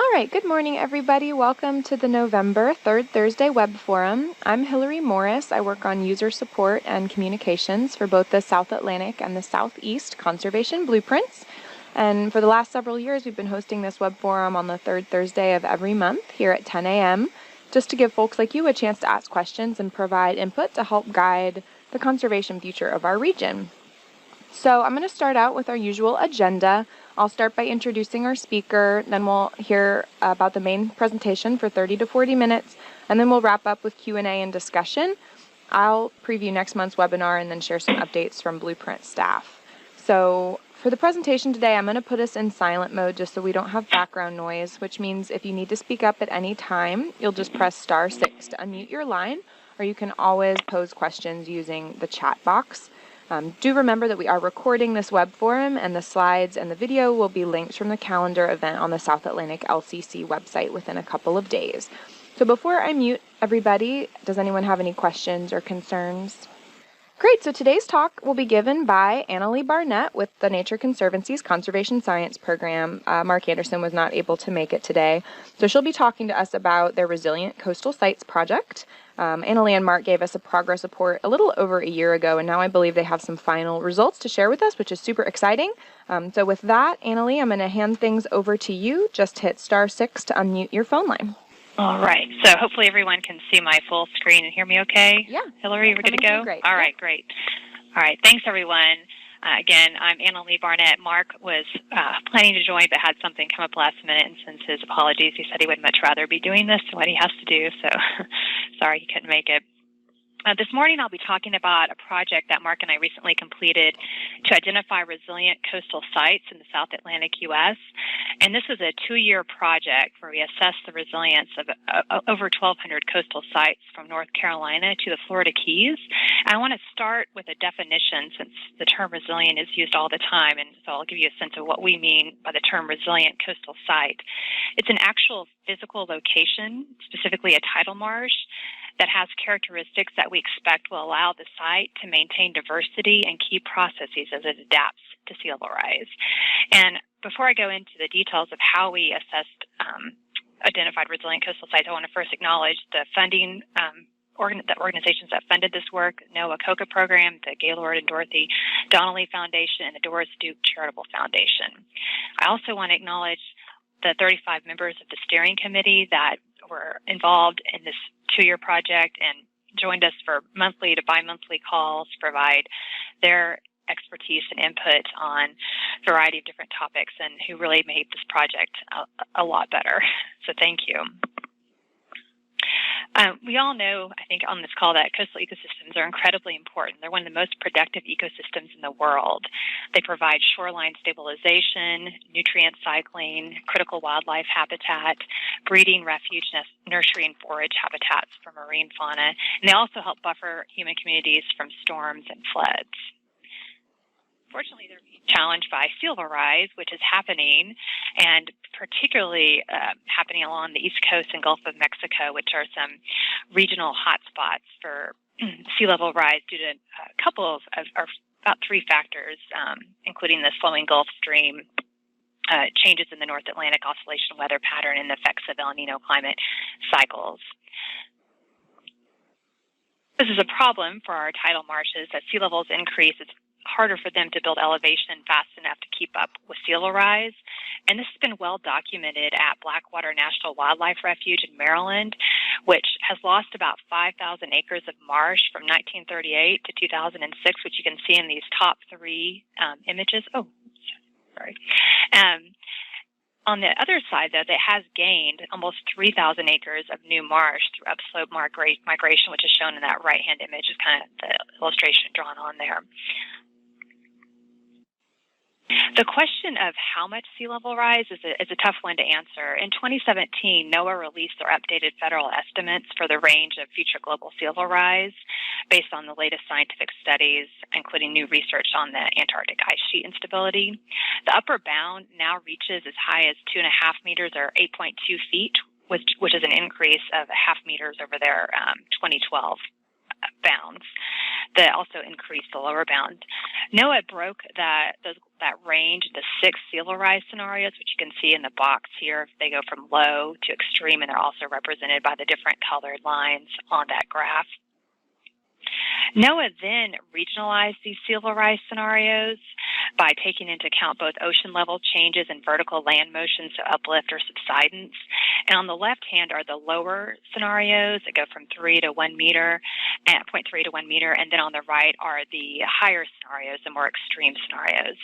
All right, good morning, everybody. Welcome to the November 3rd Thursday Web Forum. I'm Hillary Morris. I work on user support and communications for both the South Atlantic and the Southeast Conservation Blueprints. And for the last several years, we've been hosting this Web Forum on the third Thursday of every month here at 10 a.m., just to give folks like you a chance to ask questions and provide input to help guide the conservation future of our region. So I'm going to start out with our usual agenda. I'll start by introducing our speaker, then we'll hear about the main presentation for 30 to 40 minutes, and then we'll wrap up with Q&A and discussion. I'll preview next month's webinar and then share some updates from Blueprint staff. So for the presentation today, I'm going to put us in silent mode just so we don't have background noise, which means if you need to speak up at any time, you'll just press *6 to unmute your line, or you can always pose questions using the chat box. Do remember that we are recording this web forum, and the slides and the video will be linked from the calendar event on the South Atlantic LCC website within a couple of days. So before I mute everybody, does anyone have any questions or concerns? Great, so today's talk will be given by Analie Barnett with the Nature Conservancy's Conservation Science Program. Mark Anderson was not able to make it today, so she'll be talking to us about their Resilient Coastal Sites project. Analie and Mark gave us a progress report a little over a year ago, and now I believe they have some final results to share with us, which is super exciting. So with that, Analie, I'm going to hand things over to you. Just hit *6 to unmute your phone line. All right. So hopefully everyone can see my full screen and hear me okay. Yeah. Hillary, we're good to go? Great. All right, great. All right. Thanks, everyone. Again, I'm Analie Barnett. Mark was planning to join but had something come up last minute and sends his apologies. He said he would much rather be doing this than what he has to do, so sorry he couldn't make it. This morning I'll be talking about a project that Mark and I recently completed to identify resilient coastal sites in the South Atlantic U.S. And this was a 2-year project where we assessed the resilience of over 1,200 coastal sites from North Carolina to the Florida Keys. And I want to start with a definition since the term resilient is used all the time, and so I'll give you a sense of what we mean by the term resilient coastal site. It's an actual physical location, specifically a tidal marsh, that has characteristics that we expect will allow the site to maintain diversity and key processes as it adapts to sea level rise. And before I go into the details of how we assessed identified resilient coastal sites, I want to first acknowledge the funding the organizations that funded this work: NOAA COCA program, the Gaylord and Dorothy Donnelly Foundation, and the Doris Duke Charitable Foundation. I also want to acknowledge the 35 members of the steering committee that were involved in this 2-year project and joined us for monthly to bi-monthly calls to provide their expertise and input on a variety of different topics, and who really made this project a lot better. So thank you. We all know, I think, on this call that coastal ecosystems are incredibly important. They're one of the most productive ecosystems in the world. They provide shoreline stabilization, nutrient cycling, critical wildlife habitat, breeding, refuge, nursery, and forage habitats for marine fauna. And they also help buffer human communities from storms and floods. Fortunately, they're being challenged by sea level rise, which is happening, and particularly happening along the East Coast and Gulf of Mexico, which are some regional hotspots for sea level rise due to a couple of about 3 factors, including the flowing Gulf Stream, changes in the North Atlantic oscillation weather pattern, and the effects of El Nino climate cycles. This is a problem for our tidal marshes. As sea levels increase, it's harder for them to build elevation fast enough to keep up with sea level rise. And this has been well documented at Blackwater National Wildlife Refuge in Maryland, which has lost about 5,000 acres of marsh from 1938 to 2006, which you can see in these top 3 images. Oh, sorry. On the other side, though, it has gained almost 3,000 acres of new marsh through upslope migration, which is shown in that right-hand image, is kind of the illustration drawn on there. The question of how much sea level rise is a tough one to answer. In 2017, NOAA released their updated federal estimates for the range of future global sea level rise based on the latest scientific studies, including new research on the Antarctic ice sheet instability. The upper bound now reaches as high as 2.5 meters or 8.2 feet, which is an increase of 0.5 meters over their 2012 bounds. that also increased the lower bound. NOAA broke that range into 6 sea level rise scenarios, which you can see in the box here. They go from low to extreme, and they're also represented by the different colored lines on that graph. NOAA then regionalized these sea level rise scenarios by taking into account both ocean level changes and vertical land motion, so uplift or subsidence. And on the left hand are the lower scenarios that go from 3 to 1 meter, 0.3 to 1 meter, and then on the right are the higher scenarios, the more extreme scenarios.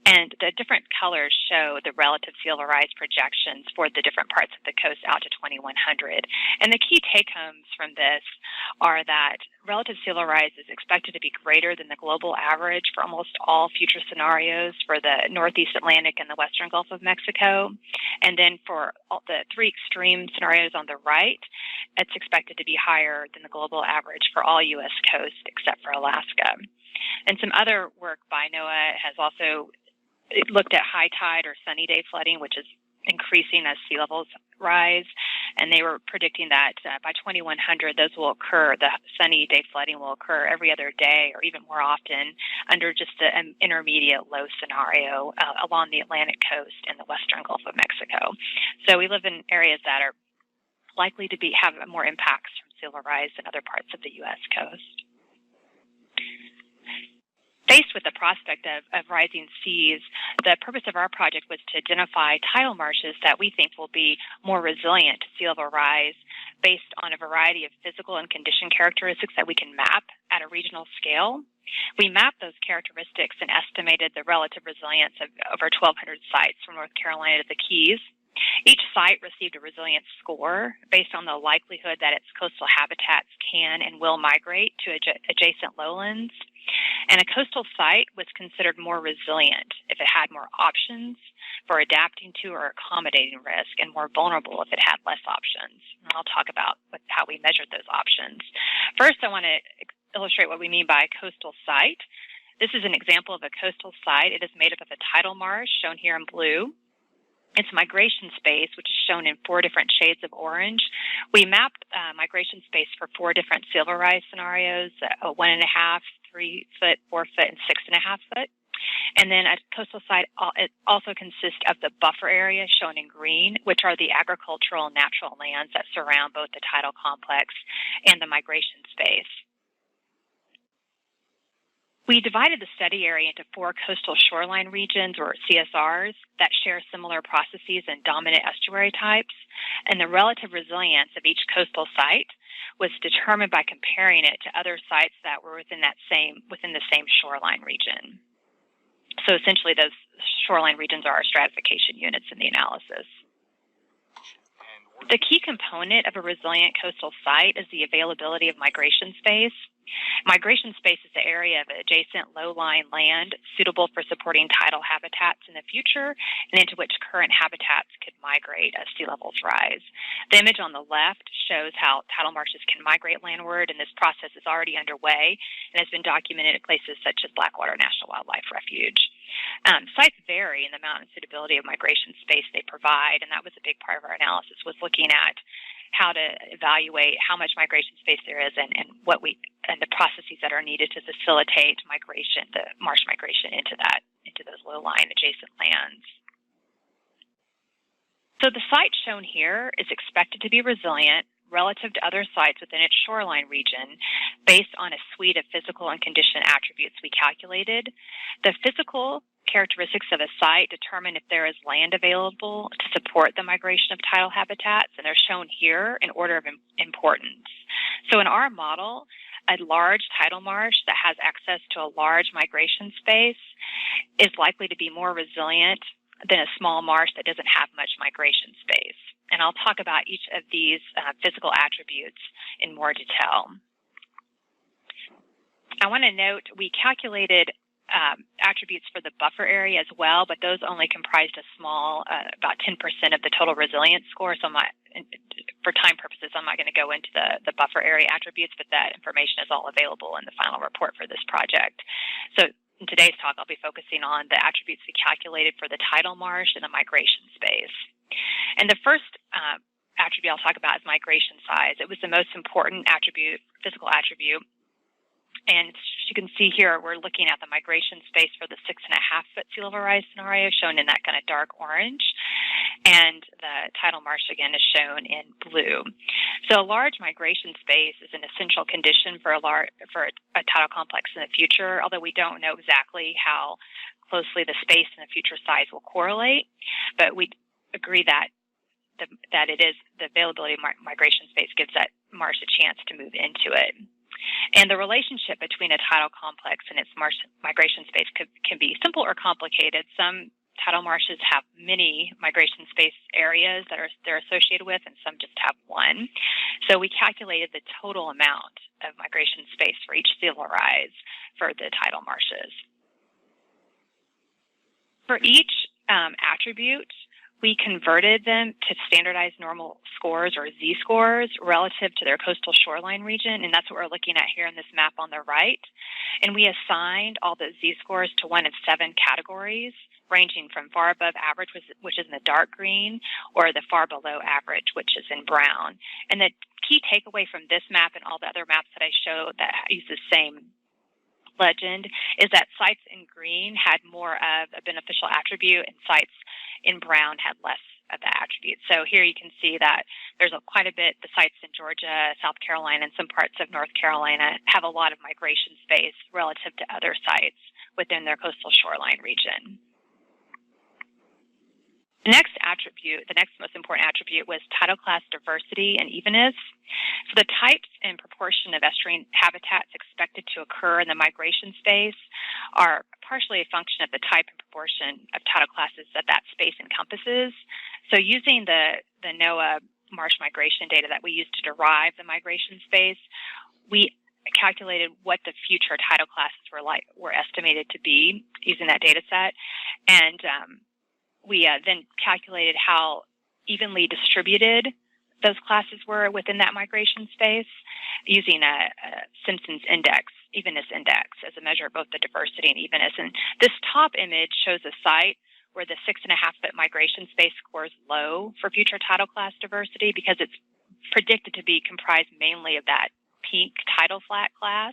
And the different colors show the relative sea level rise projections for the different parts of the coast out to 2100. And the key take-homes from this are that relative sea level rise is expected to be greater than the global average for almost all future scenarios for the Northeast Atlantic and the Western Gulf of Mexico. And then for all the 3 extreme scenarios on the right, it's expected to be higher than the global average for all U.S. coast except for Alaska. And some other work by NOAA has also looked at high tide or sunny day flooding, which is increasing as sea levels rise, and they were predicting that by 2100 those will occur. The sunny day flooding will occur every other day or even more often under just an intermediate low scenario along the Atlantic coast and the Western Gulf of Mexico. So we live in areas that are likely to have more impacts from sea level rise than other parts of the U.S. coast. Faced with the prospect of rising seas, the purpose of our project was to identify tidal marshes that we think will be more resilient to sea level rise based on a variety of physical and condition characteristics that we can map at a regional scale. We mapped those characteristics and estimated the relative resilience of over 1,200 sites from North Carolina to the Keys. Each site received a resilience score based on the likelihood that its coastal habitats can and will migrate to adjacent lowlands. And a coastal site was considered more resilient if it had more options for adapting to or accommodating risk, and more vulnerable if it had less options. And I'll talk about how we measured those options. First, I want to illustrate what we mean by a coastal site. This is an example of a coastal site. It is made up of a tidal marsh, shown here in blue. Its migration space, which is shown in 4 different shades of orange. We mapped migration space for 4 different sea level rise scenarios, 1.5, 3 foot, 4 foot, and 6.5 foot. And then a coastal site it also consists of the buffer area shown in green, which are the agricultural and natural lands that surround both the tidal complex and the migration space. We divided the study area into 4 coastal shoreline regions, or CSRs, that share similar processes and dominant estuary types, and the relative resilience of each coastal site was determined by comparing it to other sites that were within the same shoreline region. So essentially, those shoreline regions are our stratification units in the analysis. The key component of a resilient coastal site is the availability of migration space. Migration space is the area of adjacent low-lying land suitable for supporting tidal habitats in the future and into which current habitats could migrate as sea levels rise. The image on the left shows how tidal marshes can migrate landward, and this process is already underway and has been documented at places such as Blackwater National Wildlife Refuge. Sites vary in the amount and suitability of migration space they provide, and that was a big part of our analysis, was looking at how to evaluate how much migration space there is and the processes that are needed to facilitate migration, the marsh migration into those low-lying adjacent lands. So the site shown here is expected to be resilient relative to other sites within its shoreline region based on a suite of physical and condition attributes we calculated. The physical characteristics of a site determine if there is land available to support the migration of tidal habitats, and they're shown here in order of importance. So in our model, a large tidal marsh that has access to a large migration space is likely to be more resilient than a small marsh that doesn't have much migration space. And I'll talk about each of these physical attributes in more detail. I want to note we calculated attributes for the buffer area as well, but those only comprised a small, about 10% of the total resilience score. So for time purposes, I'm not going to go into the buffer area attributes, but that information is all available in the final report for this project. So in today's talk, I'll be focusing on the attributes we calculated for the tidal marsh and the migration space. And the first attribute I'll talk about is migration size. It was the most important attribute, physical attribute. And as you can see here, we're looking at the migration space for the 6.5-foot sea level rise scenario, shown in that kind of dark orange. And the tidal marsh, again, is shown in blue. So a large migration space is an essential condition for a tidal complex in the future, although we don't know exactly how closely the space and the future size will correlate. But we agree that it is the availability of migration space gives that marsh a chance to move into it. And the relationship between a tidal complex and its marsh migration space can be simple or complicated. Some tidal marshes have many migration space areas that they're associated with, and some just have one. So we calculated the total amount of migration space for each sea level rise for the tidal marshes. For each attribute, we converted them to standardized normal scores, or Z-scores, relative to their coastal shoreline region, and that's what we're looking at here in this map on the right. And we assigned all the Z-scores to one of 7 categories, ranging from far above average, which is in the dark green, or the far below average, which is in brown. And the key takeaway from this map and all the other maps that I show that use the same legend is that sites in green had more of a beneficial attribute, and sites in brown had less of that attribute. So here you can see that there's quite a bit. The sites in Georgia, South Carolina, and some parts of North Carolina have a lot of migration space relative to other sites within their coastal shoreline region. The next most important attribute was tidal class diversity and evenness. So the types and proportion of estuarine habitats expected to occur in the migration space are partially a function of the type and proportion of tidal classes that space encompasses. So using the NOAA marsh migration data that we used to derive the migration space, we calculated what the future tidal classes were estimated to be using that data set. And we then calculated how evenly distributed those classes were within that migration space using a Simpson's index, evenness index, as a measure of both the diversity and evenness. And this top image shows a site where the 6.5-foot migration space scores low for future tidal class diversity because it's predicted to be comprised mainly of that pink tidal flat class.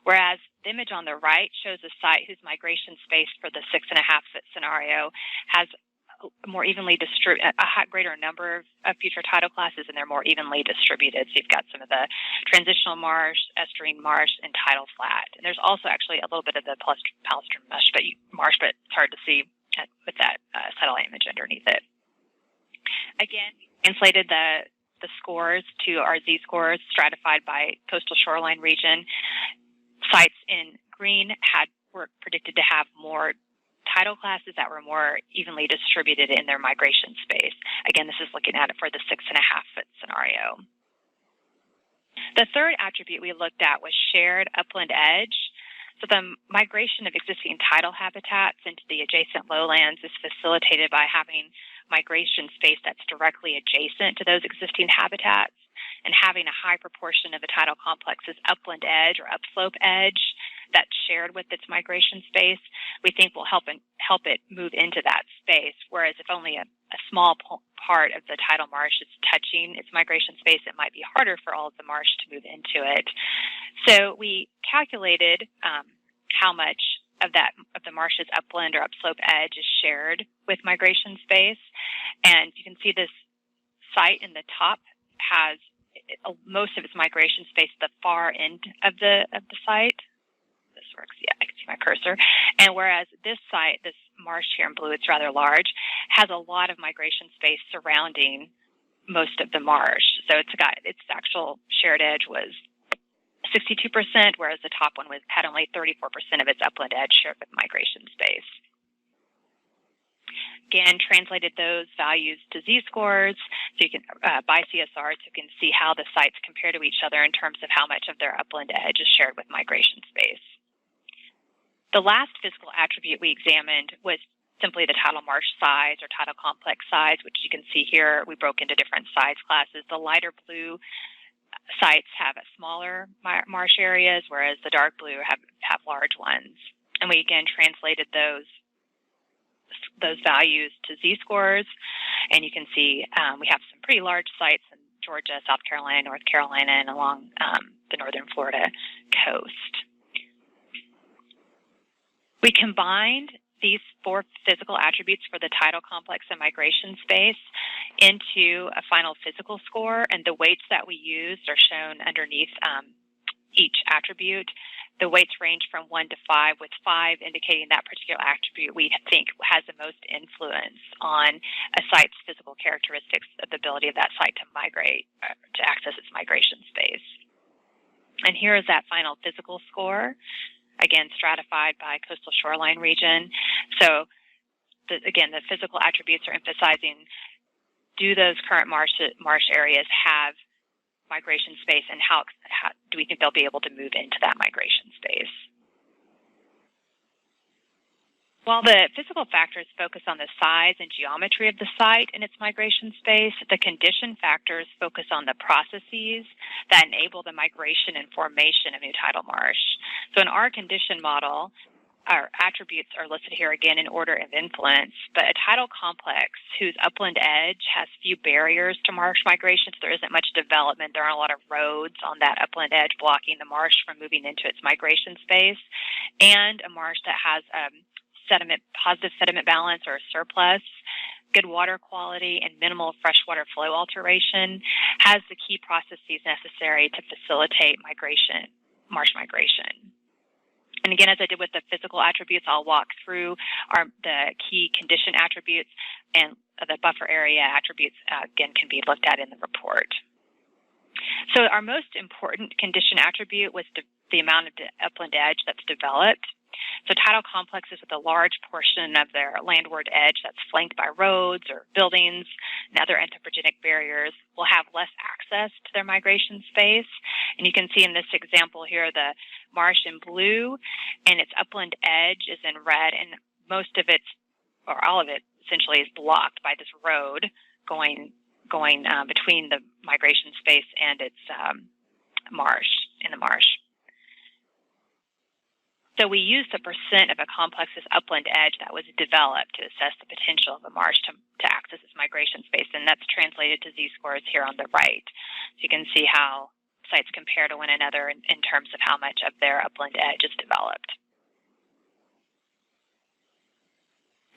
Whereas the image on the right shows a site whose migration space for the 6.5-foot scenario has more evenly distributed, a greater number of future tidal classes, and they're more evenly distributed. So you've got some of the transitional marsh, estuarine marsh, and tidal flat. And there's also actually a little bit of the palestrin marsh, but it's hard to see with that satellite image underneath it. Again, we translated the scores to our Z-scores stratified by coastal shoreline region. Sites in green were predicted to have more tidal classes that were more evenly distributed in their migration space. Again, this is looking at it for the 6.5-foot scenario. The third attribute we looked at was shared upland edge. So the migration of existing tidal habitats into the adjacent lowlands is facilitated by having migration space that's directly adjacent to those existing habitats, and having a high proportion of the tidal complex's upland edge or upslope edge that's shared with its migration space, we think will help it move into that space. Whereas if only a small part of the tidal marsh is touching its migration space, it might be harder for all of the marsh to move into it. So we calculated how much of the marsh's upland or upslope edge is shared with migration space, and you can see this site in the top has most of its migration space at the far end of the site. This works, yeah, I can see my cursor. And whereas this site, this marsh here in blue, it's rather large, has a lot of migration space surrounding most of the marsh. So its actual shared edge was 62%, whereas the top one had only 34% of its upland edge shared with migration space. Again, translated those values to Z-scores, so you can by CSR, so you can see how the sites compare to each other in terms of how much of their upland edge is shared with migration space. The last physical attribute we examined was simply the tidal marsh size or tidal complex size, which you can see here. We broke into different size classes. The lighter blue sites have a smaller marsh areas, whereas the dark blue have large ones. And we again translated those values to Z-scores, and you can see we have some pretty large sites in Georgia, South Carolina, North Carolina, and along the northern Florida coast. We combined these 4 physical attributes for the tidal complex and migration space into a final physical score, and the weights that we used are shown underneath each attribute. The weights range from 1 to 5, with 5 indicating that particular attribute we think has the most influence on a site's physical characteristics of the ability of that site to migrate, to access its migration space. And here is that final physical score, again, stratified by coastal shoreline region. So, again, the physical attributes are emphasizing, do those current marsh areas have migration space, and how do we think they'll be able to move into that migration space? While the physical factors focus on the size and geometry of the site and its migration space, the condition factors focus on the processes that enable the migration and formation of new tidal marsh. So in our condition model, our attributes are listed here again in order of influence, but a tidal complex whose upland edge has few barriers to marsh migration, so there isn't much development, there aren't a lot of roads on that upland edge blocking the marsh from moving into its migration space, and a marsh that has positive sediment balance or a surplus, good water quality, and minimal freshwater flow alteration, has the key processes necessary to facilitate marsh migration. And again, as I did with the physical attributes, I'll walk through the key condition attributes, and the buffer area attributes, again, can be looked at in the report. So our most important condition attribute was the amount of upland edge that's developed. So tidal complexes with a large portion of their landward edge that's flanked by roads or buildings and other anthropogenic barriers will have less access to their migration space. And you can see in this example here the marsh in blue, and its upland edge is in red, and most of it, or all of it, essentially is blocked by this road going between the migration space and its marsh, in the marsh. So we used the percent of a complex's upland edge that was developed to assess the potential of a marsh to access its migration space, and that's translated to z-scores here on the right. So you can see how sites compare to one another in terms of how much of their upland edge is developed.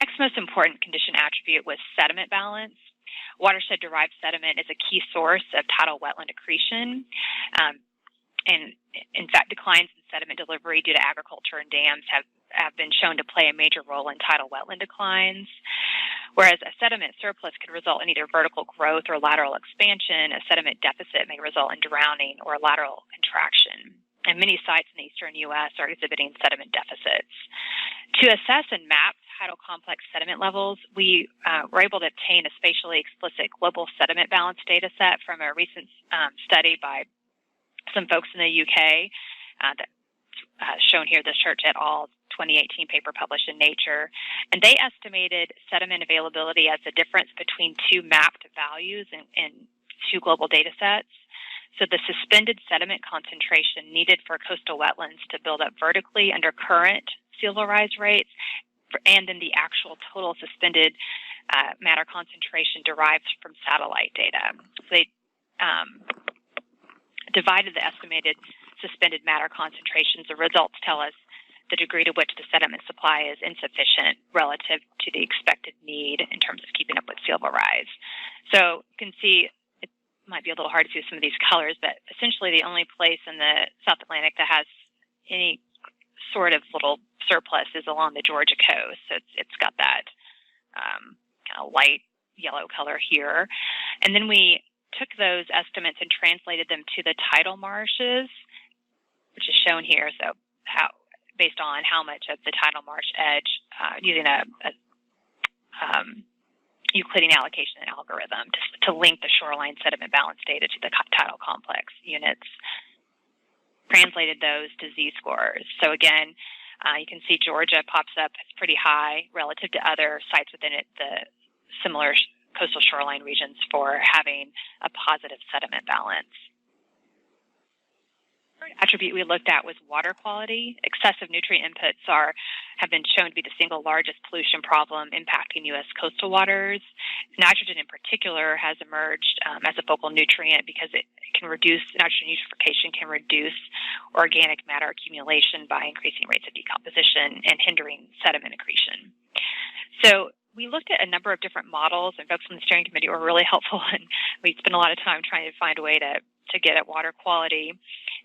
Next most important condition attribute was sediment balance. Watershed-derived sediment is a key source of tidal wetland accretion. And in fact, declines in sediment delivery due to agriculture and dams have been shown to play a major role in tidal wetland declines. Whereas a sediment surplus could result in either vertical growth or lateral expansion, a sediment deficit may result in drowning or lateral contraction. And many sites in the eastern U.S. are exhibiting sediment deficits. To assess and map tidal complex sediment levels, we were able to obtain a spatially explicit global sediment balance data set from a recent study by some folks in the UK, shown here, the Church et al. 2018 paper published in Nature, and they estimated sediment availability as the difference between two mapped values in two global data sets. So the suspended sediment concentration needed for coastal wetlands to build up vertically under current sea level rise rates, and then the actual total suspended matter concentration derived from satellite data. So they divided the estimated suspended matter concentrations. The results tell us the degree to which the sediment supply is insufficient relative to the expected need in terms of keeping up with sea level rise. So you can see, it might be a little hard to see some of these colors, but essentially the only place in the South Atlantic that has any sort of little surplus is along the Georgia coast. So it's got that kind of light yellow color here. And then we took those estimates and translated them to the tidal marshes, which is shown here. So based on how much of the tidal marsh edge, using a Euclidean allocation algorithm to link the shoreline sediment balance data to the tidal complex units, translated those to z-scores. So again, you can see Georgia pops up. It's pretty high relative to other sites within it, the similar coastal shoreline regions, for having a positive sediment balance. attribute we looked at was water quality. Excessive nutrient inputs have been shown to be the single largest pollution problem impacting U.S. coastal waters. Nitrogen in particular has emerged as a focal nutrient because it can reduce, nitrogen eutrophication can reduce organic matter accumulation by increasing rates of decomposition and hindering sediment accretion. So we looked at a number of different models, and folks on the steering committee were really helpful, and we spent a lot of time trying to find a way to get at water quality.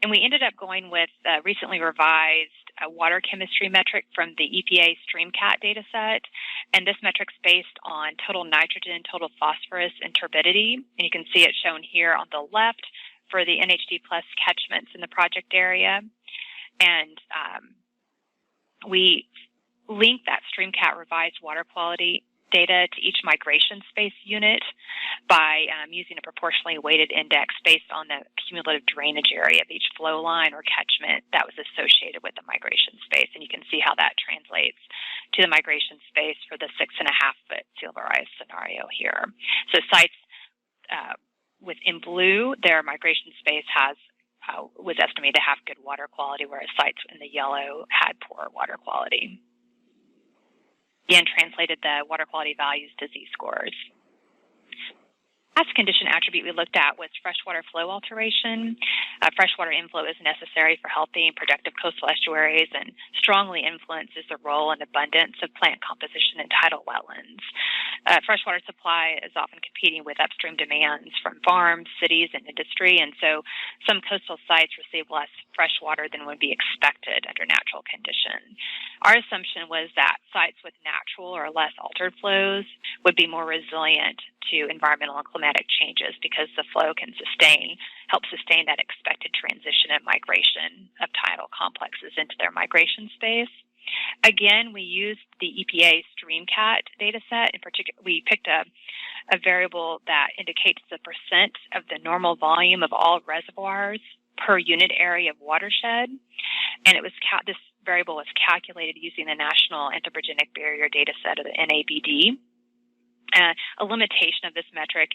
And we ended up going with a recently revised water chemistry metric from the EPA StreamCat data set. And this metric's based on total nitrogen, total phosphorus, and turbidity. And you can see it shown here on the left for the NHD plus catchments in the project area. And we linked that StreamCat revised water quality data to each migration space unit by using a proportionally weighted index based on the cumulative drainage area of each flow line or catchment that was associated with the migration space. And you can see how that translates to the migration space for the 6.5-foot sea level rise scenario here. So sites within blue, their migration space was estimated to have good water quality, whereas sites in the yellow had poor water quality. Again, translated the water quality values to Z-scores. Last condition attribute we looked at was freshwater flow alteration. Freshwater inflow is necessary for healthy and productive coastal estuaries and strongly influences the role and abundance of plant composition in tidal wetlands. Freshwater supply is often competing with upstream demands from farms, cities, and industry, and so some coastal sites receive less fresh water than would be expected under natural conditions. Our assumption was that sites with natural or less altered flows would be more resilient to environmental and climatic changes because the flow can help sustain that expected transition and migration of tidal complexes into their migration space. Again, we used the EPA StreamCat data set. In particular, we picked a variable that indicates the percent of the normal volume of all reservoirs per unit area of watershed, and this variable was calculated using the National Anthropogenic Barrier data set, or the NABD. A limitation of this metric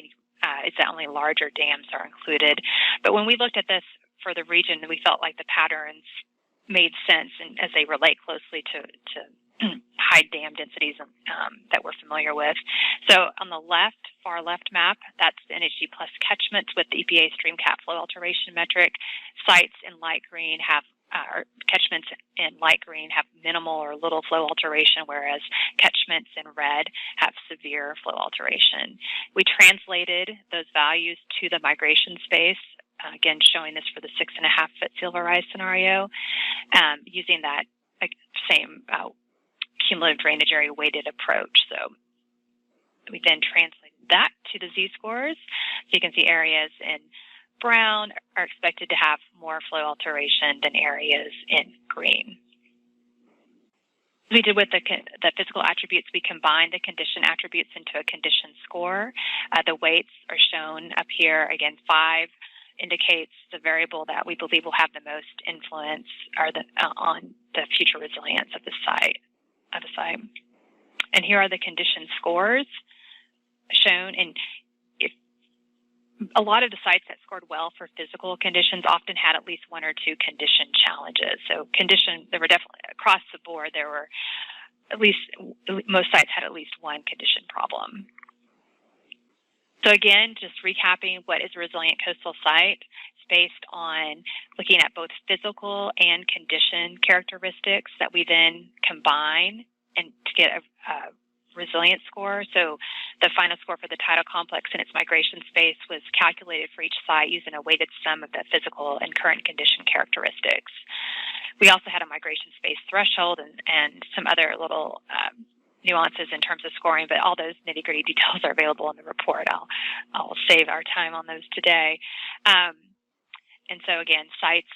is that only larger dams are included. But when we looked at this for the region, we felt like the patterns made sense and as they relate closely to high dam densities that we're familiar with. So on the left, far left map, that's the NHD plus catchments with the EPA StreamCat flow alteration metric. Sites in light green or catchments in light green have minimal or little flow alteration, whereas catchments in red have severe flow alteration. We translated those values to the migration space, again showing this for the 6.5-foot sea level rise scenario, using that same cumulative drainage area weighted approach. So we then translated that to the Z-scores. So you can see areas in brown are expected to have more flow alteration than areas in green. We did with the physical attributes, we combined the condition attributes into a condition score. The weights are shown up here. Again, 5 indicates the variable that we believe will have the most influence on the future resilience of the site. And here are the condition scores shown. And a lot of the sites that scored well for physical conditions often had at least 1 or 2 condition challenges. So there were definitely across the board, there were most sites had at least 1 condition problem. So again, just recapping what is a resilient coastal site, it's based on looking at both physical and condition characteristics that we then combine and to get a resilient score. So the final score for the tidal complex and its migration space was calculated for each site using a weighted sum of the physical and current condition characteristics. We also had a migration space threshold and some other little nuances in terms of scoring, but all those nitty-gritty details are available in the report. I'll save our time on those today. And so again, sites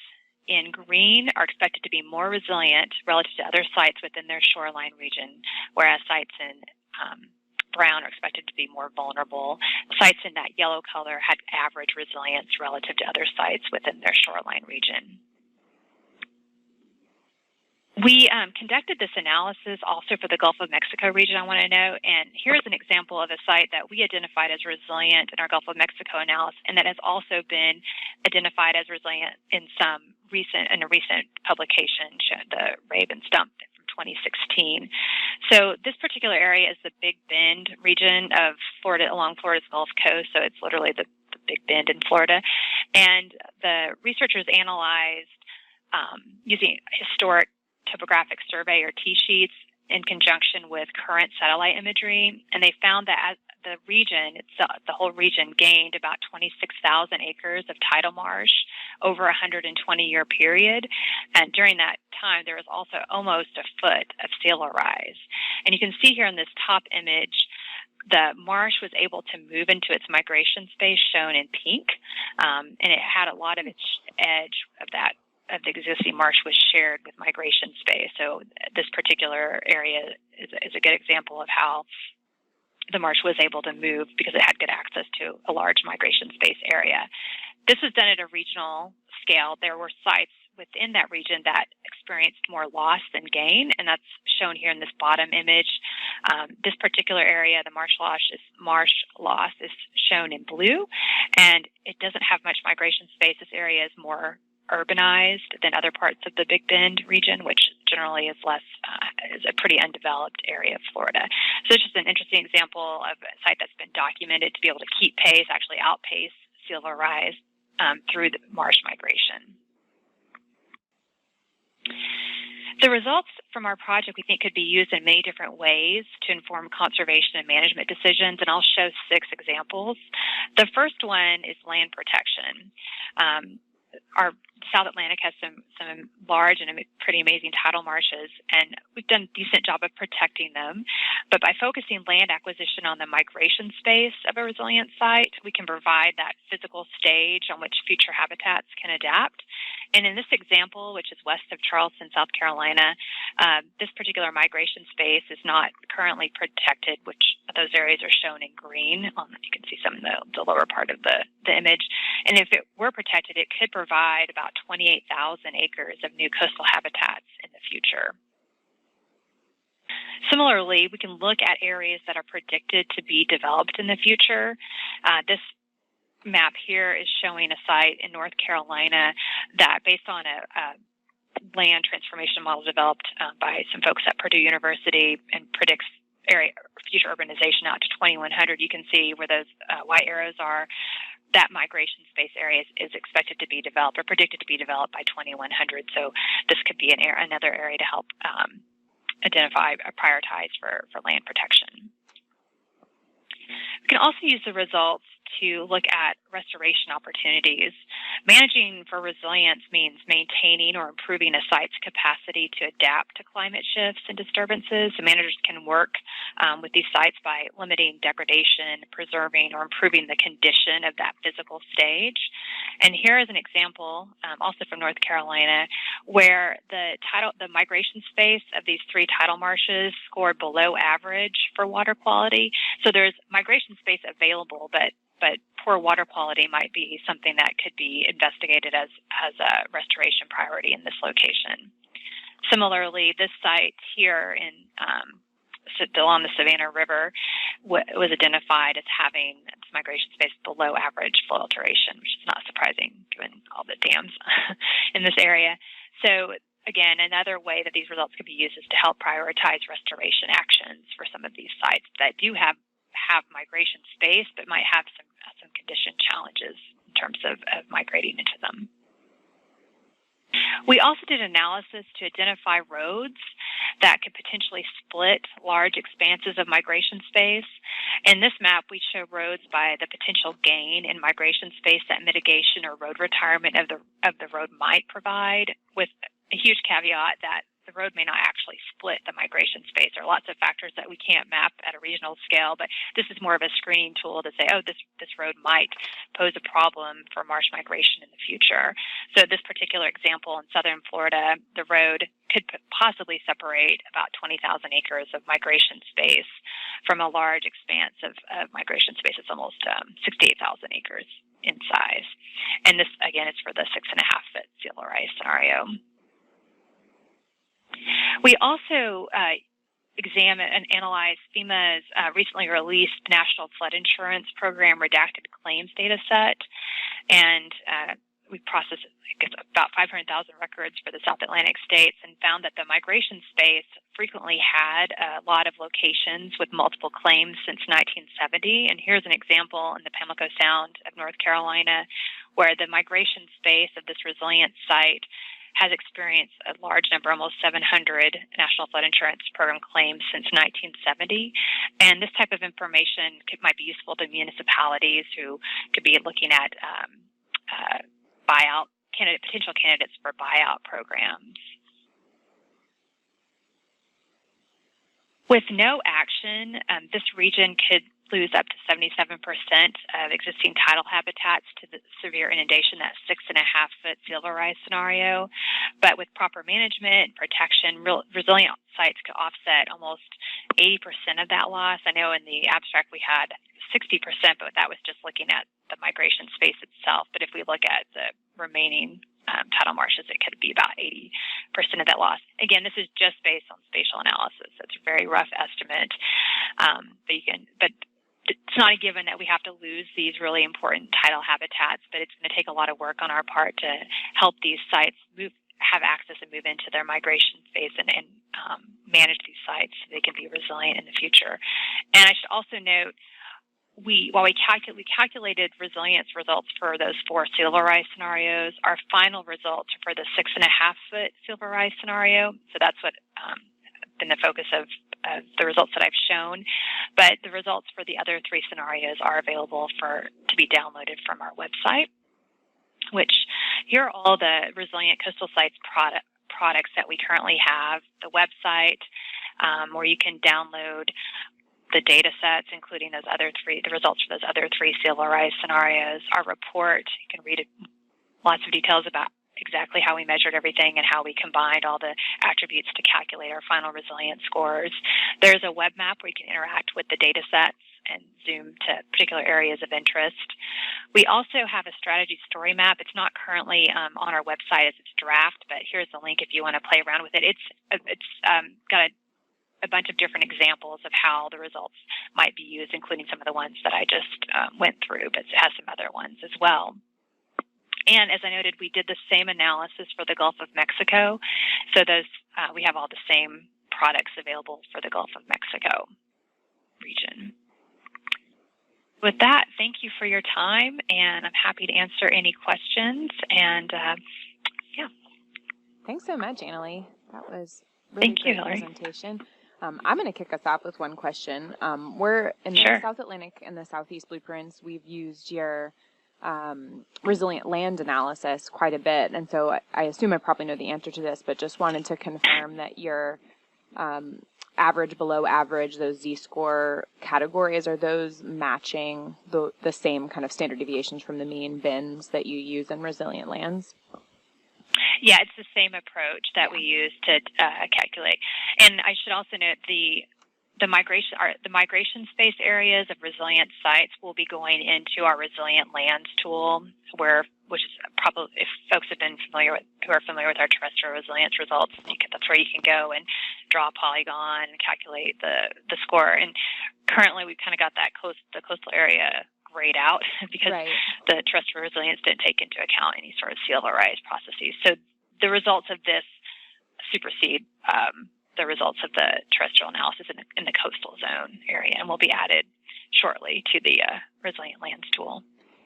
in green are expected to be more resilient relative to other sites within their shoreline region, whereas sites in brown are expected to be more vulnerable. Sites in that yellow color had average resilience relative to other sites within their shoreline region. We conducted this analysis also for the Gulf of Mexico region, I want to note, and here's an example of a site that we identified as resilient in our Gulf of Mexico analysis, and that has also been identified as resilient in some in a recent publication, showed the Raven Stump from 2016. So this particular area is the Big Bend region of Florida, along Florida's Gulf Coast. So it's literally the Big Bend in Florida. And the researchers analyzed using historic topographic survey or T-sheets in conjunction with current satellite imagery. And they found that as the region itself, the whole region gained about 26,000 acres of tidal marsh over a 120-year period. And during that time, there was also almost a foot of sea level rise. And you can see here in this top image, the marsh was able to move into its migration space, shown in pink, and it had a lot of its edge of the existing marsh was shared with migration space. So this particular area is a good example of how the marsh was able to move because it had good access to a large migration space area. This was done at a regional scale. There were sites within that region that experienced more loss than gain, and that's shown here in this bottom image. This particular area, the marsh loss is shown in blue, and it doesn't have much migration space. This area is more urbanized than other parts of the Big Bend region, which generally is is a pretty undeveloped area of Florida. So it's just an interesting example of a site that's been documented to be able to keep pace, actually outpace sea level rise through the marsh migration. The results from our project, we think, could be used in many different ways to inform conservation and management decisions, and I'll show 6 examples. The first one is land protection. Our South Atlantic has some large and pretty amazing tidal marshes, and we've done a decent job of protecting them. But by focusing land acquisition on the migration space of a resilient site, we can provide that physical stage on which future habitats can adapt. And in this example, which is west of Charleston, South Carolina, this particular migration space is not currently protected, which those areas are shown in green. You can see some in the lower part of the image. And if it were protected, it could provide about 28,000 acres of new coastal habitats in the future. Similarly, we can look at areas that are predicted to be developed in the future. This map here is showing a site in North Carolina that, based on a land transformation model developed by some folks at Purdue University, and predicts future urbanization out to 2100. You can see where those white arrows are. That migration space area is expected to be developed or predicted to be developed by 2100. So this could be another area to help identify or prioritize for land protection. We can also use the results to look at restoration opportunities. Managing for resilience means maintaining or improving a site's capacity to adapt to climate shifts and disturbances. So managers can work with these sites by limiting degradation, preserving, or improving the condition of that physical stage. And here is an example, also from North Carolina, where the migration space of these 3 tidal marshes scored below average for water quality. So there's migration space available, but poor water quality might be something that could be investigated as a restoration priority in this location. Similarly, this site here along the Savannah River was identified as having its migration space below average flow alteration, which is not surprising given all the dams in this area. So again, another way that these results could be used is to help prioritize restoration actions for some of these sites that do have migration space, but might have some condition challenges in terms of migrating into them. We also did analysis to identify roads that could potentially split large expanses of migration space. In this map, we show roads by the potential gain in migration space that mitigation or road retirement of the road might provide, with a huge caveat that the road may not actually split the migration space. There are lots of factors that we can't map at a regional scale, but this is more of a screening tool to say, oh, this road might pose a problem for marsh migration in the future. So this particular example in southern Florida, the road could possibly separate about 20,000 acres of migration space from a large expanse of migration space. It's almost 68,000 acres in size. And this, again, is for the 6.5-foot sea level rise scenario. We also examine and analyze FEMA's recently released National Flood Insurance Program redacted claims data set. And we processed, I guess, about 500,000 records for the South Atlantic states and found that the migration space frequently had a lot of locations with multiple claims since 1970. And here's an example in the Pamlico Sound of North Carolina, where the migration space of this resilient site has experienced a large number, almost 700 National Flood Insurance Program claims since 1970. And this type of information might be useful to municipalities who could be looking at potential candidates for buyout programs. With no action, this region could lose up to 77% of existing tidal habitats to the severe inundation, that 6.5-foot sea level rise scenario. But with proper management and protection, resilient sites could offset almost 80% of that loss. I know in the abstract we had 60%, but that was just looking at the migration space itself. But if we look at the remaining tidal marshes, it could be about 80% of that loss. Again, this is just based on spatial analysis. It's a very rough estimate, but it's not a given that we have to lose these really important tidal habitats, but it's going to take a lot of work on our part to help these sites have access and move into their migration phase and manage these sites so they can be resilient in the future. And I should also note, we calculated resilience results for those 4 sea level rise scenarios. Our final results are for the 6.5-foot sea level rise scenario. So that's what been the focus of the results that I've shown. But the results for the other 3 scenarios are available to be downloaded from our website, which here are all the resilient coastal sites products that we currently have. The website, where you can download the data sets, including the results for those other 3 sea level rise scenarios. Our report, you can read lots of details about exactly how we measured everything and how we combined all the attributes to calculate our final resilience scores. There's a web map where you can interact with the data sets and zoom to particular areas of interest. We also have a strategy story map. It's not currently on our website as it's draft, but here's the link if you want to play around with it. It's got a bunch of different examples of how the results might be used, including some of the ones that I just went through, but it has some other ones as well. And as I noted, we did the same analysis for the Gulf of Mexico. So we have all the same products available for the Gulf of Mexico region. With that, thank you for your time, and I'm happy to answer any questions. And yeah. Thanks so much, Analie. That was really great presentation. I'm going to kick us off with one question. We're in the South Atlantic and the Southeast blueprints. We've used your resilient land analysis quite a bit, and so I assume I probably know the answer to this, but just wanted to confirm that your average, below average, those Z-score categories, are those matching the same kind of standard deviations from the mean bins that you use in resilient lands? Yeah, it's the same approach that we use to calculate. And I should also note the migration space areas of resilient sites will be going into our resilient lands tool, which is probably, if folks who are familiar with our terrestrial resilience results, that's where you can go and draw a polygon and calculate the score. And currently, we've kind of got the coastal area grayed out because the terrestrial resilience didn't take into account any sort of sea level rise processes. So the results of this supersede the results of the terrestrial analysis in the coastal zone area, and will be added shortly to the resilient lands tool.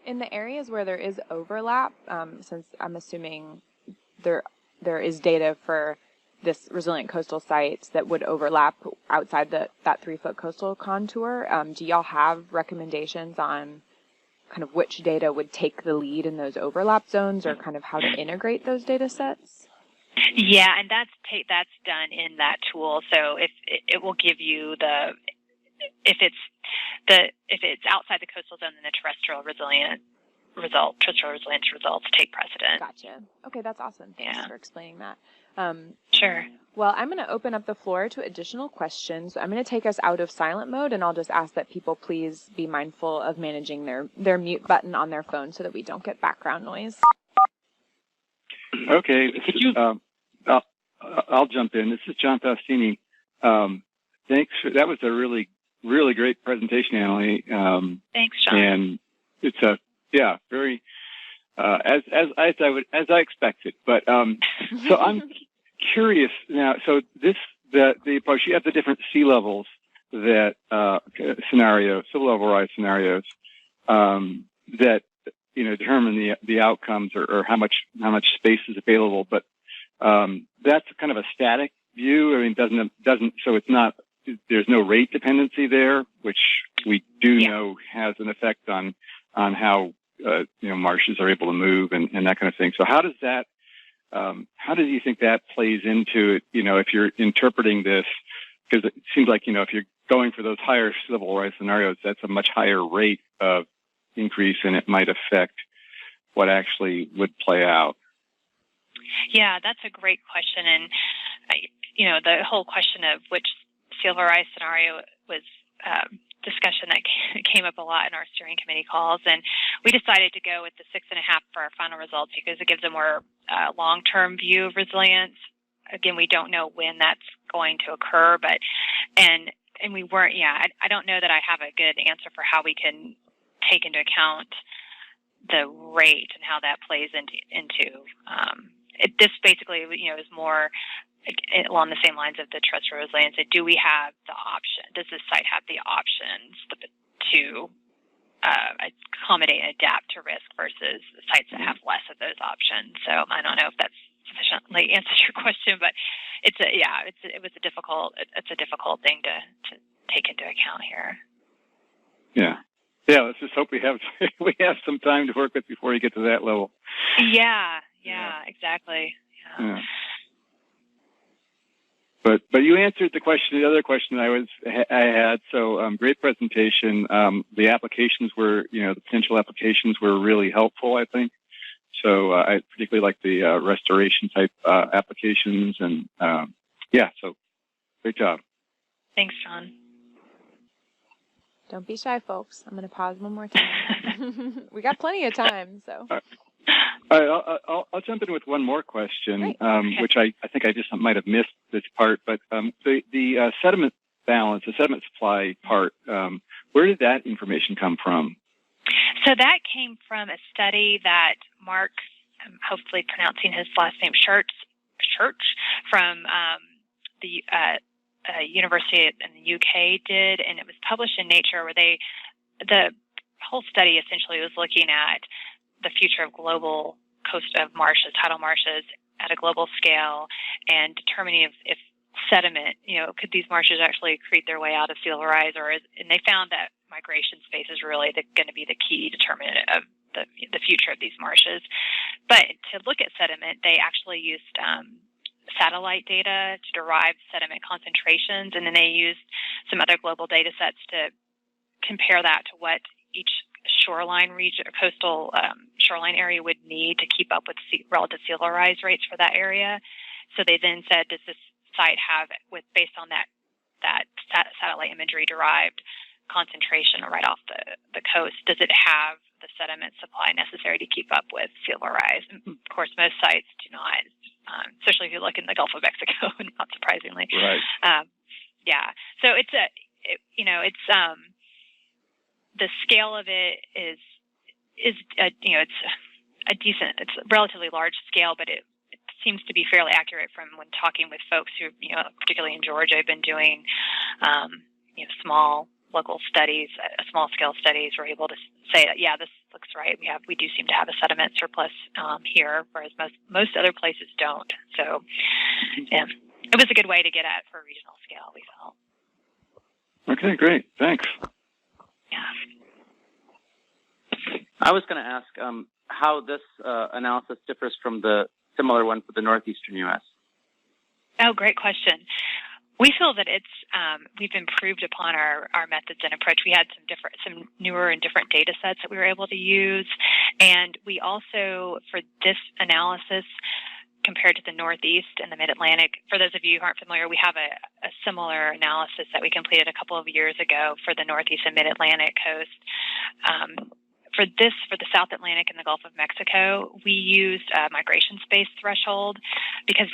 In the areas where there is overlap, since I'm assuming there is data for this resilient coastal sites that would overlap outside that 3-foot coastal contour, do y'all have recommendations on kind of which data would take the lead in those overlap zones, or kind of how to integrate those data sets? Yeah, and that's done in that tool. So if it will give you if it's outside the coastal zone, then the terrestrial resilience results take precedent. Gotcha. Okay, that's awesome. Thanks for explaining that. Sure. Well, I'm going to open up the floor to additional questions. I'm going to take us out of silent mode, and I'll just ask that people please be mindful of managing their mute button on their phone so that we don't get background noise. Okay. I'll jump in. This is John Faustini. Thanks. That was a really, really great presentation, Analie. Thanks, John. And it's very as I expected. But so I'm curious now. So the approach, you have the different sea levels that sea level rise scenarios that determine the outcomes or how much space is available. But that's kind of a static view. I mean, doesn't so it's not. There's no rate dependency there, which we do know has an effect on how marshes are able to move and that kind of thing. So how do you think that plays into it? If you're interpreting this, because it seems like if you're going for those higher sea level rise scenarios, that's a much higher rate of increase, and it might affect what actually would play out. Yeah, that's a great question, and the whole question of which sea level rise scenario was discussion that came up a lot in our steering committee calls, and we decided to go with the 6.5 for our final results because it gives a more long-term view of resilience. Again, we don't know when that's going to occur, and we weren't. I don't know that I have a good answer for how we can take into account the rate and how that plays into this. Basically, is more along the same lines of the terrestrial resilience. Do we have the option? Does this site have the options to accommodate and adapt to risk versus sites that have less of those options? So I don't know if that's sufficiently answers your question, but it's a difficult thing to take into account here. Yeah. Let's just hope we have some time to work with before you get to that level. Yeah, exactly. Yeah. But you answered the other question I had. So great presentation. The applications were, the potential applications were really helpful, I think. So I particularly like the restoration type applications, and so great job. Thanks, John. Don't be shy, folks. I'm going to pause one more time. We got plenty of time, so. All right, I'll jump in with one more question, which I think I just might have missed this part. But the sediment balance, the sediment supply part, where did that information come from? So that came from a study that Mark, I'm hopefully pronouncing his last name, Church, from the university in the UK did, and it was published in Nature, where the whole study essentially was looking at the future of global coast of marshes, tidal marshes at a global scale, and determining if sediment, could these marshes actually accrete their way out of sea level rise, and they found that migration space is really going to be the key determinant of the future of these marshes. But to look at sediment, they actually used satellite data to derive sediment concentrations, and then they used some other global data sets to compare that to what each shoreline region or coastal shoreline area would need to keep up with relative sea level rise rates for that area. So they then said, does this site have, based on that satellite imagery derived concentration right off the coast, does it have the sediment supply necessary to keep up with sea level rise? And of course, most sites do not, especially if you look in the Gulf of Mexico, not surprisingly. Right. So it's the scale of it is it's a decent, it's a relatively large scale, but it seems to be fairly accurate from when talking with folks who, particularly in Georgia, have been doing, small local studies, small scale studies. Were able to say that, this looks right. We do seem to have a sediment surplus here, whereas most other places don't. So, it was a good way to get at for regional scale, we felt. Okay, great. Thanks. Yeah. I was going to ask how this analysis differs from the similar one for the northeastern U.S. Oh, great question. We feel that we've improved upon our methods and approach. We had some newer and different data sets that we were able to use, and we also, for this analysis, compared to the Northeast and the Mid-Atlantic, for those of you who aren't familiar, we have a similar analysis that we completed a couple of years ago for the Northeast and Mid-Atlantic coast. For the South Atlantic and the Gulf of Mexico, we used a migration space threshold because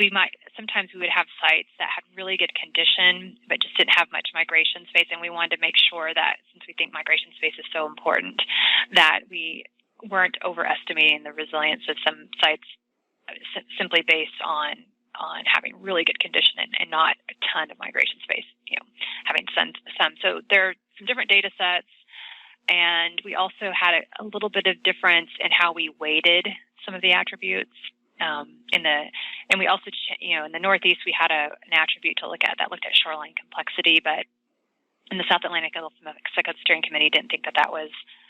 sometimes we would have sites that had really good condition but just didn't have much migration space, and we wanted to make sure that, since we think migration space is so important, that we weren't overestimating the resilience of some sites simply based on having really good condition and not a ton of migration space, having some. So there are some different data sets, and we also had a little bit of difference in how we weighted some of the attributes. And we also, in the Northeast, we had an attribute to look at that looked at shoreline complexity, but in the South Atlantic Gulf of Mexico Steering Committee didn't think that was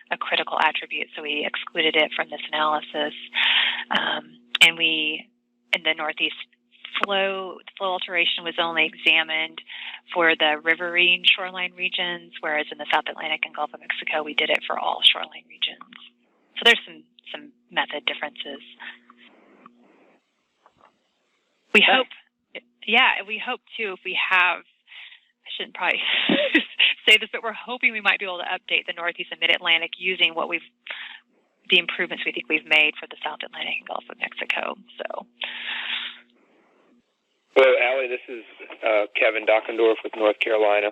a critical attribute, so we excluded it from this analysis. And we, in the Northeast, flow alteration was only examined for the riverine shoreline regions, whereas in the South Atlantic and Gulf of Mexico, we did it for all shoreline regions. So there's some method differences. We hope too, if we have, I shouldn't probably say this, but we're hoping we might be able to update the Northeast and Mid-Atlantic using the improvements we think we've made for the South Atlantic and Gulf of Mexico. So. Well, Allie, this is Kevin Dockendorf with North Carolina.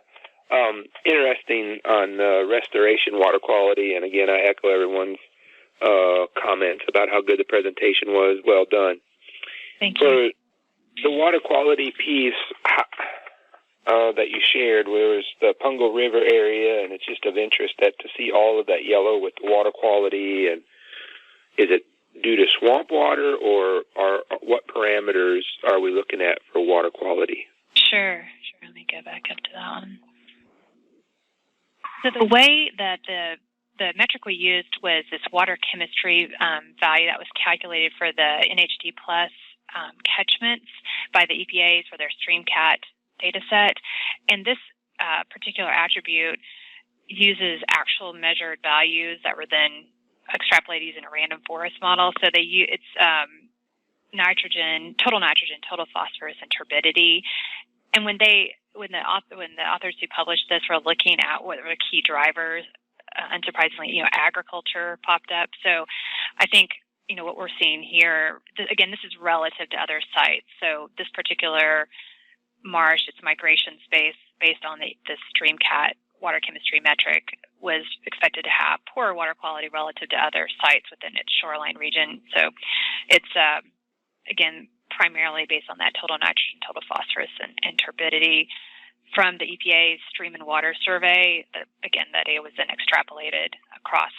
Interesting on restoration water quality, and again, I echo everyone's comments about how good the presentation was. Well done. Thank you. The water quality piece that you shared was the Pungo River area, and it's just of interest to see all of that yellow with the water quality. And is it due to swamp water, or what parameters are we looking at for water quality? Sure. Let me go back up to that one. So the way that the metric we used was this water chemistry value that was calculated for the NHD plus catchments by the EPA's for their StreamCat data set. And this particular attribute uses actual measured values that were then extrapolated using a random forest model. So it's nitrogen, total phosphorus, and turbidity. And when the authors who published this were looking at what were the key drivers, unsurprisingly, agriculture popped up. So I think what we're seeing here, again, this is relative to other sites. So this particular marsh, its migration space based on the StreamCat water chemistry metric, was expected to have poor water quality relative to other sites within its shoreline region. So it's, again, primarily based on that total nitrogen, total phosphorus, and turbidity. From the EPA's Stream and Water Survey, again, that data was then extrapolated across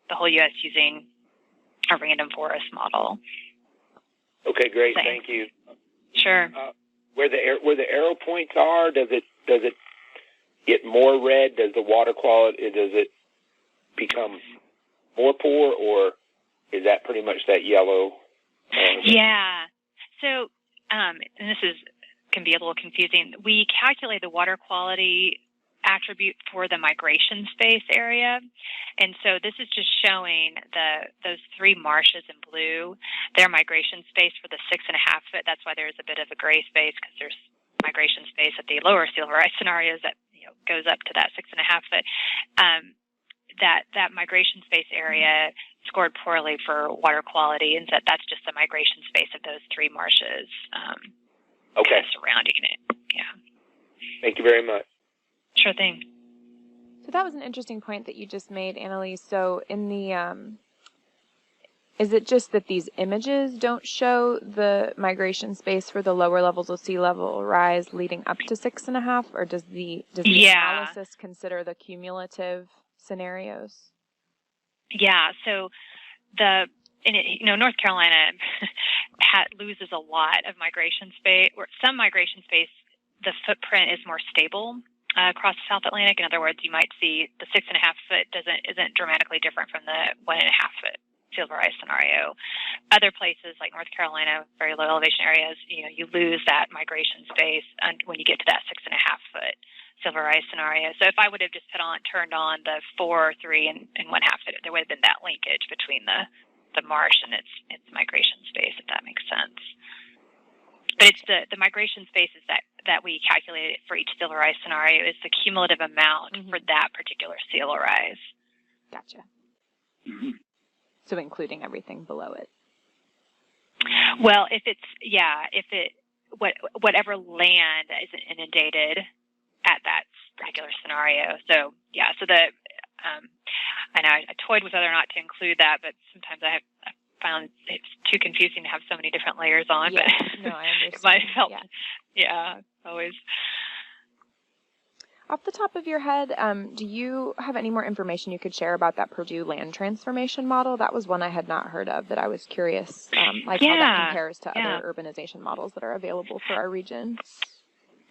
the whole U.S. using a random forest model. Okay, great. Thank you. Sure. Where the arrow points are, does it get more red? Does the water quality, does it become more poor, or is that pretty much that yellow? Yeah. So, and this can be a little confusing. We calculate the water quality attribute for the migration space area. And so this is just showing those three marshes in blue, their migration space for the 6.5 foot. That's why there's a bit of a gray space, because there's migration space at the lower sea level rise scenarios that goes up to that 6.5 foot. That migration space area scored poorly for water quality, and that's just the migration space of those three marshes surrounding it. Yeah. Thank you very much. Sure thing. So that was an interesting point that you just made, Analie. So in the, is it just that these images don't show the migration space for the lower levels of sea level rise leading up to 6.5, or does the analysis consider the cumulative scenarios? Yeah. So North Carolina loses a lot of migration space. Or some migration space, the footprint is more stable across the South Atlantic. In other words, you might see the 6.5 foot isn't dramatically different from the 1.5 foot sea level rise scenario. Other places like North Carolina, very low elevation areas, you lose that migration space when you get to that 6.5 foot sea level rise scenario. So if I would have just turned on the 4, 3, and 1/2 foot, there would have been that linkage between the marsh and its migration space, if that makes sense. But it's the migration spaces that we calculated for each sea level rise scenario is the cumulative amount for that particular sea level rise. Gotcha. Mm-hmm. So including everything below it. Well, whatever land is inundated at that particular scenario. So yeah, so I toyed with whether or not to include that, but sometimes I found it's too confusing to have so many different layers on. Yeah, but no, I understand. it might have helped. Yeah, always. Off the top of your head, do you have any more information you could share about that Purdue land transformation model? That was one I had not heard of that I was curious, how that compares to other urbanization models that are available for our region.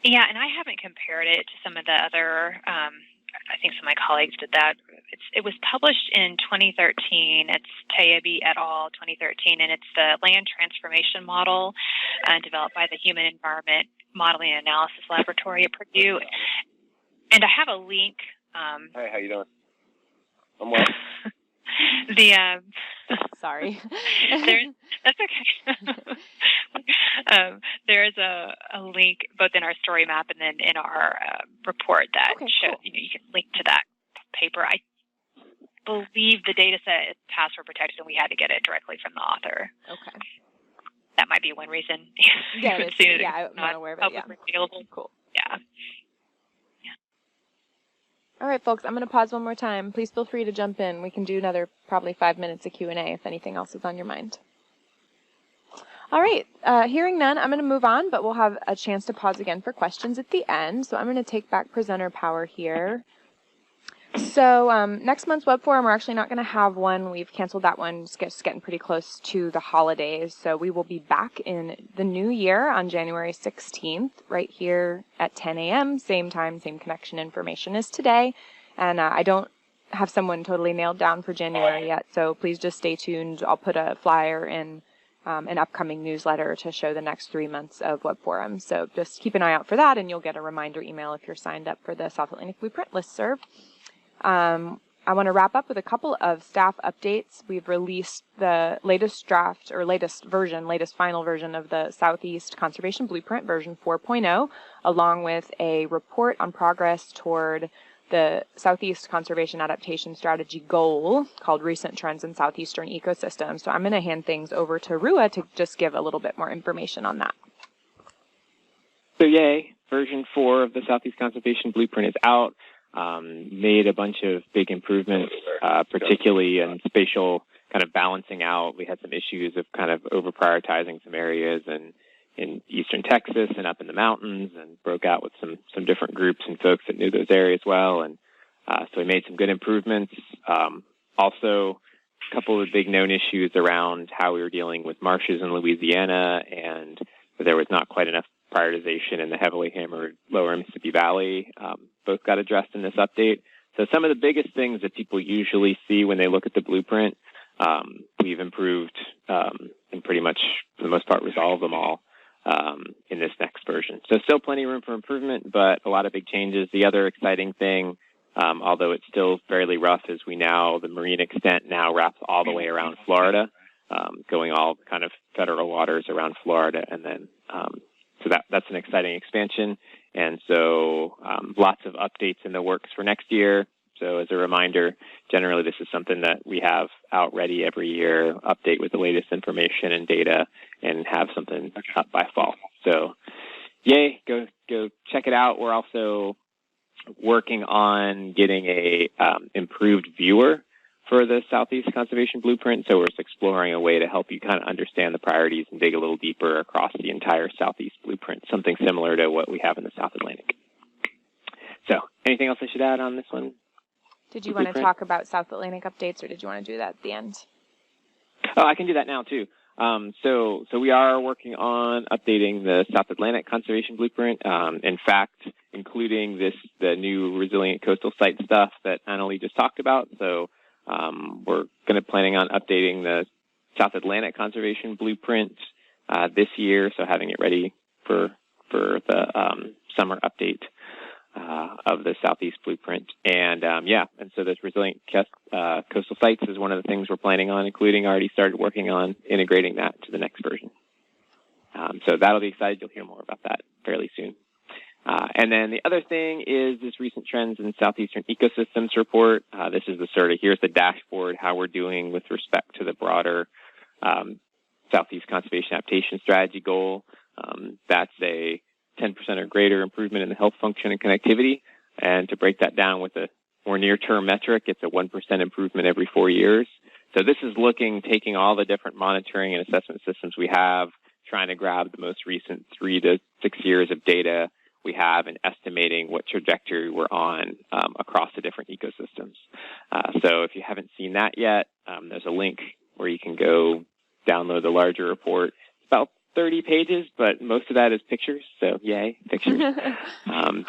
Yeah, and I haven't compared it to some of the other, I think some of my colleagues did that. It was published in 2013. It's Tayabi et al. 2013, and it's the land transformation model developed by the Human Environment Modeling and Analysis Laboratory at Purdue. And I have a link. Hi, how you doing? I'm well. Sorry. That's okay. There is a link both in our story map and then in our report that shows, you can link to that paper. I believe the data set is password protected and we had to get it directly from the author. Okay. That might be one reason. Yeah, I'm not aware of it. Yeah. Available. Cool. Yeah. All right, folks, I'm going to pause one more time. Please feel free to jump in. We can do another probably 5 minutes of Q&A if anything else is on your mind. All right, hearing none, I'm going to move on, but we'll have a chance to pause again for questions at the end. So I'm going to take back presenter power here. So next month's web forum, we're actually not going to have one. We've canceled that one. It's just getting pretty close to the holidays. So we will be back in the new year on January 16th, right here at 10 a.m., same time, same connection information as today. And I don't have someone totally nailed down for January yet, so please just stay tuned. I'll put a flyer in an upcoming newsletter to show the next 3 months of web forums. So just keep an eye out for that, and you'll get a reminder email if you're signed up for the South Atlantic Blueprint listserv. I want to wrap up with a couple of staff updates. We've released the latest draft, or latest final version of the Southeast Conservation Blueprint, version 4.0, along with a report on progress toward the Southeast Conservation Adaptation Strategy goal called Recent Trends in Southeastern Ecosystems. So I'm going to hand things over to Rua to just give a little bit more information on that. So yay, version 4 of the Southeast Conservation Blueprint is out. Made a bunch of big improvements, particularly in spatial kind of balancing out. We had some issues of kind of over-prioritizing some areas in eastern Texas and up in the mountains, and broke out with some different groups and folks that knew those areas well. And so we made some good improvements. Also, a couple of big known issues around how we were dealing with marshes in Louisiana, and there was not quite enough prioritization in the heavily hammered lower Mississippi Valley. Both got addressed in this update. So some of the biggest things that people usually see when they look at the blueprint, we've improved and pretty much, for the most part, resolved them all in this next version. So still plenty of room for improvement, but a lot of big changes. The other exciting thing, although it's still fairly rough, is the marine extent now wraps all the way around Florida, going all kind of federal waters around Florida, and then so that's an exciting expansion. And so lots of updates in the works for next year. So as a reminder, generally this is something that we have out ready every year, update with the latest information and data, and have something up by fall. So yay, go check it out. We're also working on getting a improved viewer for the Southeast Conservation Blueprint. So we're just exploring a way to help you kind of understand the priorities and dig a little deeper across the entire Southeast Blueprint, something similar to what we have in the South Atlantic. So anything else I should add on this one? Did you want to talk about South Atlantic updates, or did you want to do that at the end? Oh, I can do that now too. So we are working on updating the South Atlantic Conservation Blueprint. In fact, including the new resilient coastal site stuff that Analie just talked about. So we're planning on updating the South Atlantic Conservation Blueprint this year, so having it ready for the summer update of the Southeast Blueprint. And and so this resilient coastal sites is one of the things we're planning on including. Already started working on integrating that to the next version. So that'll be exciting. You'll hear more about that fairly soon. And then the other thing is this Recent Trends in Southeastern Ecosystems report. This is here's the dashboard, how we're doing with respect to the broader Southeast Conservation Adaptation Strategy goal. That's a 10% or greater improvement in the health function and connectivity. And to break that down with the more near-term metric. It's a 1% improvement every 4 years. So this is taking all the different monitoring and assessment systems we have, trying to grab the most recent 3 to 6 years of data we have and estimating what trajectory we're on across the different ecosystems. So if you haven't seen that yet, there's a link where you can go download the larger report. It's about 30 pages, but most of that is pictures, so yay, pictures.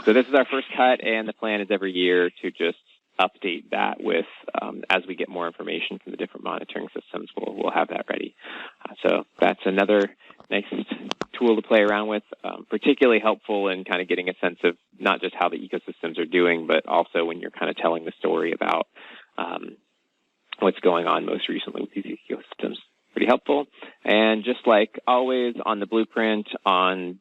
So this is our first cut, and the plan is every year to just update that with, as we get more information from the different monitoring systems, we'll have that ready. So that's another nice tool to play around with, particularly helpful in kind of getting a sense of not just how the ecosystems are doing, but also when you're kind of telling the story about what's going on most recently with these ecosystems. Pretty helpful. And just like always on the blueprint, on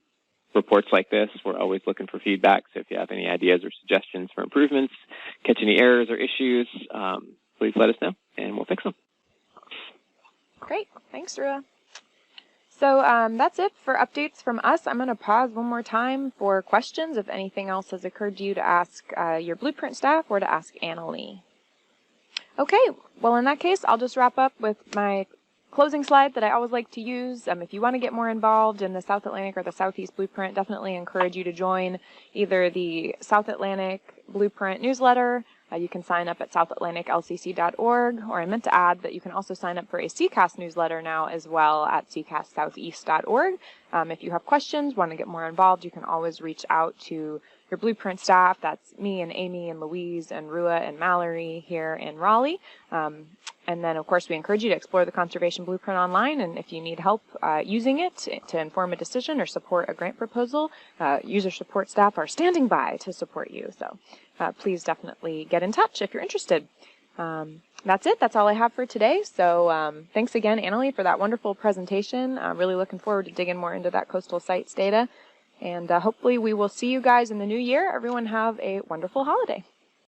reports like this, we're always looking for feedback. So if you have any ideas or suggestions for improvements, catch any errors or issues, please let us know and we'll fix them. Great. Thanks, Rua. So that's it for updates from us. I'm going to pause one more time for questions if anything else has occurred to you to ask your blueprint staff or to ask Analie. Okay. Well, in that case, I'll just wrap up with my closing slide that I always like to use. If you want to get more involved in the South Atlantic or the Southeast Blueprint, definitely encourage you to join either the South Atlantic Blueprint newsletter. You can sign up at southatlanticlcc.org, or I meant to add that you can also sign up for a CCAST newsletter now as well at ccastsoutheast.org. If you have questions, want to get more involved, you can always reach out to your blueprint staff. That's me and Amy and Louise and Rua and Mallory here in Raleigh. And then, of course, we encourage you to explore the Conservation Blueprint online, and if you need help using it to inform a decision or support a grant proposal, user support staff are standing by to support you. So please definitely get in touch if you're interested. That's it. That's all I have for today. So thanks again, Analie, for that wonderful presentation. I'm really looking forward to digging more into that coastal sites data. And hopefully we will see you guys in the new year. Everyone have a wonderful holiday.